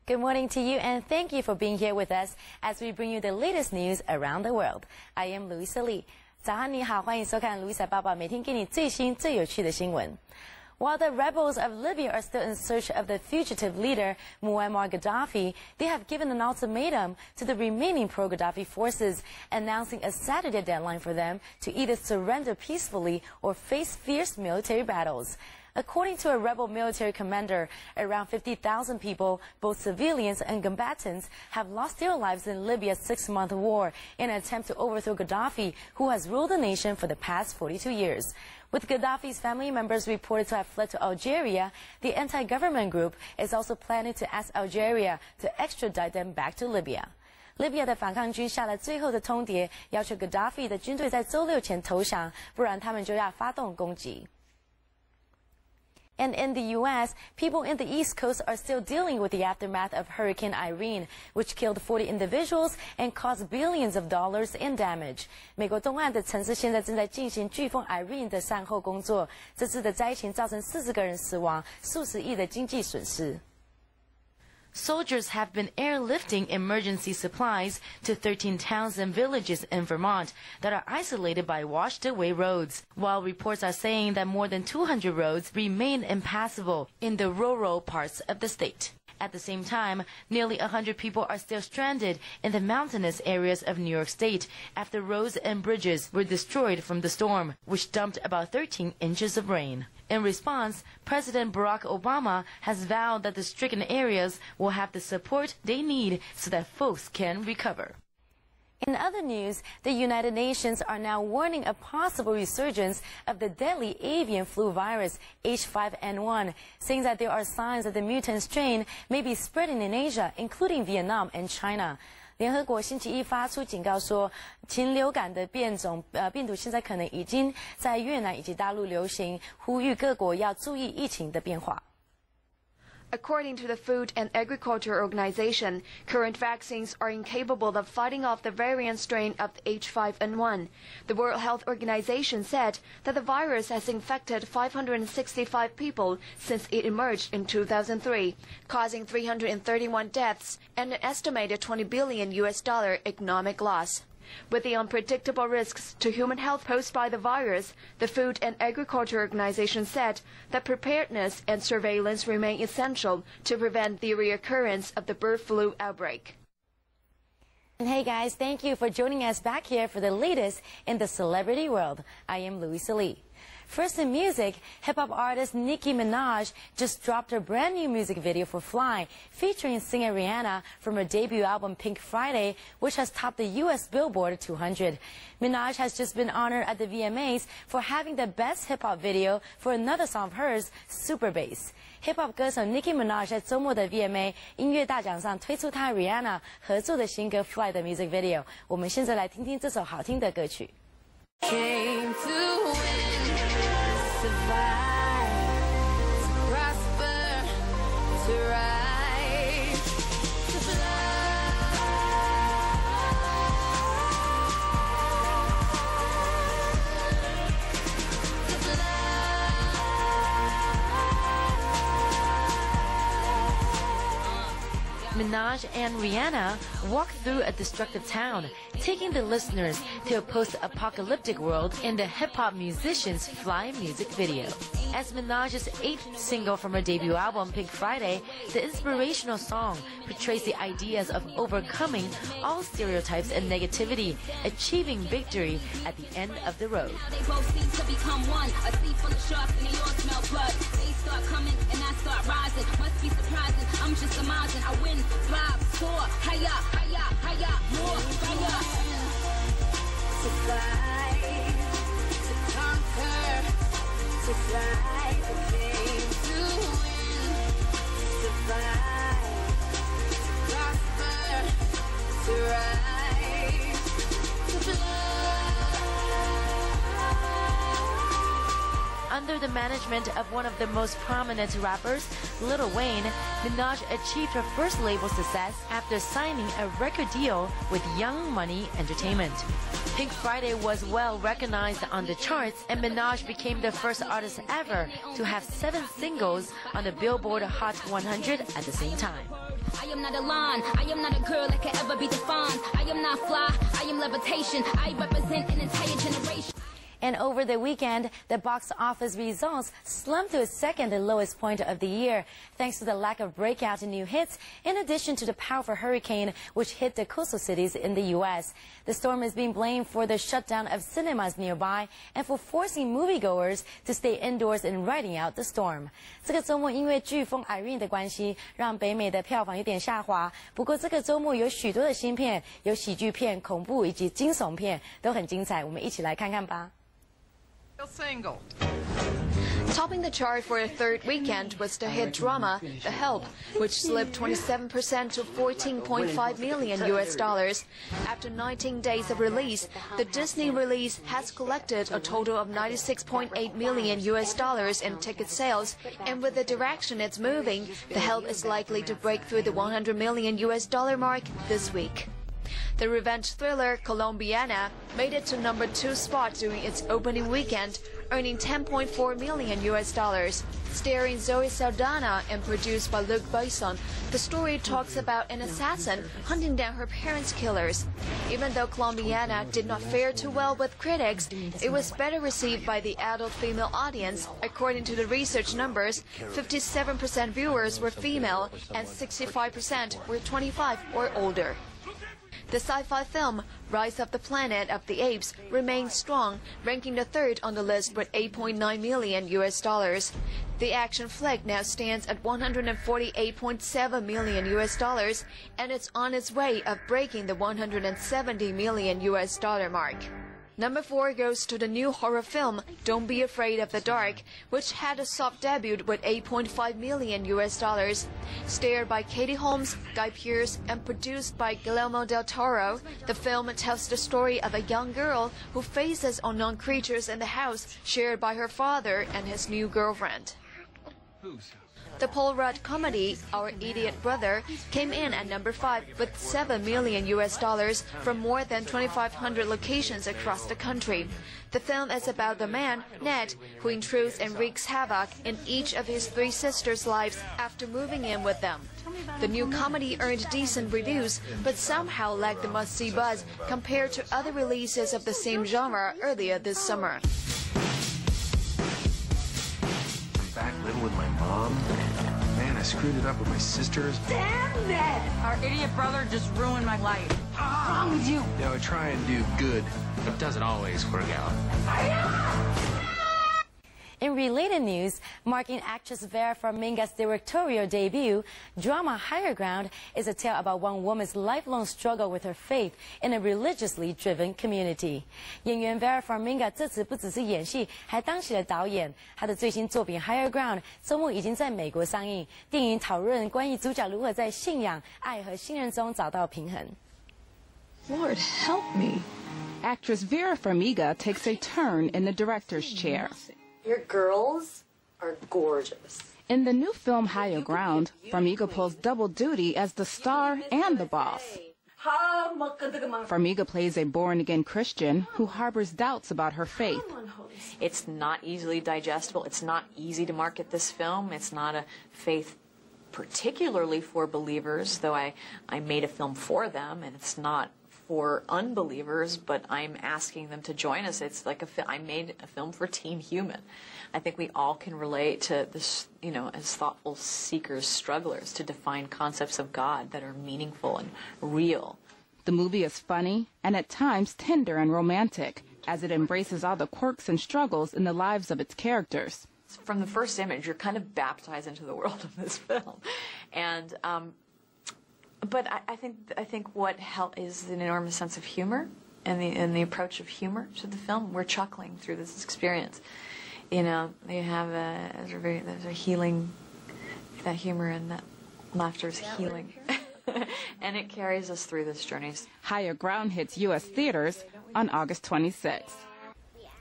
Good morning to you, and thank you for being here with us as we bring you the latest news around the world. I am Louisa Lee. 早安你好，欢迎收看 Louisa 报报，每天给你最新最有趣的新闻。While the rebels of Libya are still in search of the fugitive leader, Muammar Gaddafi, they have given an ultimatum to the remaining pro-Gaddafi forces, announcing a Saturday deadline for them to either surrender peacefully or face fierce military battles. According to a rebel military commander, around 50,000 people, both civilians and combatants, have lost their lives in Libya's 6-month war in an attempt to overthrow Gaddafi, who has ruled the nation for the past 42 years. With Gaddafi's family members reported to have fled to Algeria, the anti-government group is also planning to ask Algeria to extradite them back to Libya. 利比亚的反抗军下了最后的通牒，要求 Gaddafi 的军队在周六前投降，不然他们就要发动攻击。And in the U.S., people in the East Coast are still dealing with the aftermath of Hurricane Irene, which killed 40 individuals and caused billions of dollars in damage. 美国东岸的城市现在正在进行飓风 Irene 的善后工作，这次的灾情造成40个人死亡，数十亿的经济损失。Soldiers have been airlifting emergency supplies to 13 towns and villages in Vermont that are isolated by washed-away roads, while reports are saying that more than 200 roads remain impassable in the rural parts of the state. At the same time, nearly 100 people are still stranded in the mountainous areas of New York State after roads and bridges were destroyed from the storm, which dumped about 13 inches of rain. In response, President Barack Obama has vowed that the stricken areas will have the support they need so that folks can recover. In other news, the United Nations are now warning a possible resurgence of the deadly avian flu virus H5N1, saying that there are signs that the mutant strain may be spreading in Asia, including Vietnam and China. 联合国星期一发出警告说，禽流感的病毒现在可能已经在越南以及大陆流行，呼吁各国要注意疫情的变化。According to the Food and Agriculture Organization, current vaccines are incapable of fighting off the variant strain of H5N1. The World Health Organization said that the virus has infected 565 people since it emerged in 2003, causing 331 deaths and an estimated $20 billion economic loss. With the unpredictable risks to human health posed by the virus, the Food and Agriculture Organization said that preparedness and surveillance remain essential to prevent the reoccurrence of the bird flu outbreak. And hey guys, thank you for joining us back here for the latest in the celebrity world. I am Louisa Lee. First in music, hip-hop artist Nicki Minaj just dropped her brand new music video for Fly, featuring singer Rihanna from her debut album Pink Friday, which has topped the U.S. Billboard 200. Minaj has just been honored at the VMAs for having the best hip-hop video for another song of hers, Super Bass. Hip-hop 歌手 Nicki Minaj 在周末的 VMA 音乐大奖上推出她和 Rihanna 合作的新歌 Fly 的 music video。我们现在来听听这首好听的歌曲。Came to win, survive, to prosper, to rise, to fly. Minaj and Rihanna walk through a destructive town, taking the listeners to a post-apocalyptic world in the hip-hop musician's Fly music video. As Minaj's 8th single from her debut album, Pink Friday, the inspirational song portrays the ideas of overcoming all stereotypes and negativity, achieving victory at the end of the road. They both seem to become one. A sea full of sharks and they all smell blood. They start coming and I start rising. Must be surprising. I'm just surmising. I win, thrive, soar, higher, higher, higher, more fire. To fight, to conquer, to fly, the game to win, to survive, to prosper, to rise, to fly. Under the management of one of the most prominent rappers, Lil Wayne, Minaj achieved her first label success after signing a record deal with Young Money Entertainment. Pink Friday was well recognized on the charts, and Minaj became the first artist ever to have 7 singles on the Billboard Hot 100 at the same time. I am not a line, I am not a girl that can ever be defined. I am not fly, I am levitation. I represent an entire generation. And over the weekend, the box office results slumped to its second lowest point of the year, thanks to the lack of breakout new hits, in addition to the powerful hurricane which hit the coastal cities in the U.S. The storm is being blamed for the shutdown of cinemas nearby and for forcing moviegoers to stay indoors and riding out the storm. 这个周末因为飓风 Irene 的关系，让北美的票房有点下滑。不过这个周末有许多的新片，有喜剧片、恐怖以及惊悚片，都很精彩。我们一起来看看吧。 Single. Topping the chart for a third weekend was the hit drama The Help, which slipped 27% to $14.5 million US. After 19 days of release, the Disney release has collected a total of $96.8 million US in ticket sales, and with the direction it's moving, The Help is likely to break through the $100 million US mark this week. The revenge thriller Colombiana made it to number 2 spot during its opening weekend, earning $10.4 million US. Starring Zoe Saldana and produced by Luc Besson, the story talks about an assassin hunting down her parents' killers. Even though Colombiana did not fare too well with critics, it was better received by the adult female audience. According to the research numbers, 57% viewers were female and 65% were 25 or older. The sci-fi film Rise of the Planet of the Apes remains strong, ranking the 3rd on the list with $8.9 million US. The action flick now stands at $148.7 million US, and it's on its way of breaking the $170 million US mark. Number 4 goes to the new horror film Don't Be Afraid of the Dark, which had a soft debut with $8.5 million US. Starred by Katie Holmes, Guy Pearce, and produced by Guillermo del Toro, the film tells the story of a young girl who faces unknown creatures in the house shared by her father and his new girlfriend. The Paul Rudd comedy, Our Idiot Brother, came in at number 5 with $7 million US from more than 2,500 locations across the country. The film is about the man, Ned, who intrudes and wreaks havoc in each of his 3 sisters' lives after moving in with them. The new comedy earned decent reviews, but somehow lacked the must-see buzz compared to other releases of the same genre earlier this summer. Back living with my mom. Man, I screwed it up with my sisters. Damn it! Our idiot brother just ruined my life. What's wrong with you? You know, I try and do good. It doesn't always work out. In related news, marking actress Vera Farmiga's directorial debut, drama Higher Ground is a tale about one woman's lifelong struggle with her faith in a religiously driven community. 演员 Vera Farmiga 这次不只是演戏，还当起了导演。她的最新作品 Higher Ground 周末已经在美国上映。电影讨论关于主角如何在信仰、爱和信任中找到平衡。 Lord, help me. Actress Vera Farmiga takes a turn in the director's chair. Your girls are gorgeous. In the new film Higher Ground, Farmiga pulls double duty as the star and the boss. Farmiga plays a born-again Christian who harbors doubts about her faith. It's not easily digestible. It's not easy to market this film. It's not a faith particularly for believers, though I made a film for them, and it's not for unbelievers, but I'm asking them to join us. It's like I made a film for Team Human. I think we all can relate to this, you know, as thoughtful seekers, strugglers, to define concepts of God that are meaningful and real. The movie is funny and at times tender and romantic, as it embraces all the quirks and struggles in the lives of its characters. From the first image, you're kind of baptized into the world of this film, and but I think what is an enormous sense of humor and the approach of humor to the film. We're chuckling through this experience. You know, they have there's a healing, that humor and that laughter is healing, and it carries us through this journey. Higher Ground hits U.S. theaters on August 26th.